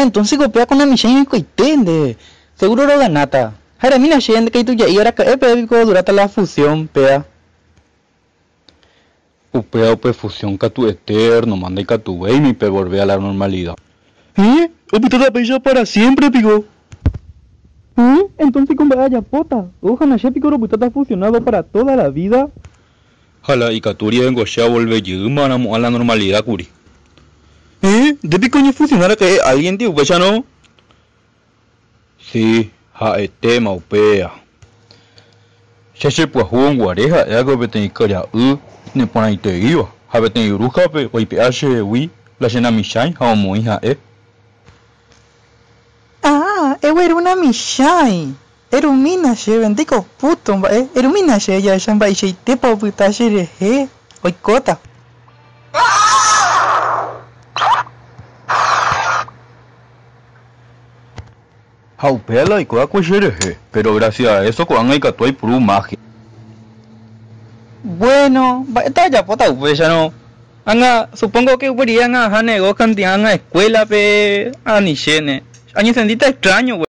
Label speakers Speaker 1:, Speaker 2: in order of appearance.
Speaker 1: entonces copia con la misión y coitende. Seguro lo ganata. Jara, mina gente que tú ya y ahora que pico durante la fusión, pea.
Speaker 2: Upea upe fusión catu eterno, manda y catu ve y mi pe volver a la normalidad.
Speaker 1: Opita la pella para siempre, pico. Entonces con vaya pota. Ojalá ya pico robota está fusionado para toda la vida.
Speaker 2: Jala y caturi en goshea volver yuma a la normalidad curi.
Speaker 1: ¿De pico ni fusionar que alguien tío, pues ya no?
Speaker 2: Sí, ja tema upea. Se pues juan guareja, ego beten ikaria ne pona ite iwa. Ha beten yuruja pe, oi pe ashe wi, la jena mishai, ha omo hija
Speaker 1: Era una mishai. Era un mina she, bendico puto, era un mina she, ya shamba y she tepa puta she he, oi cota.
Speaker 2: Jaupela y coa cuechereje, pero gracias a eso coan hay catuay puru magia.
Speaker 1: Bueno, esta ya pota pues ya no. Anga, supongo que podrían a nego cantidad a escuela pe a nishene. Año sentita extraño, güey.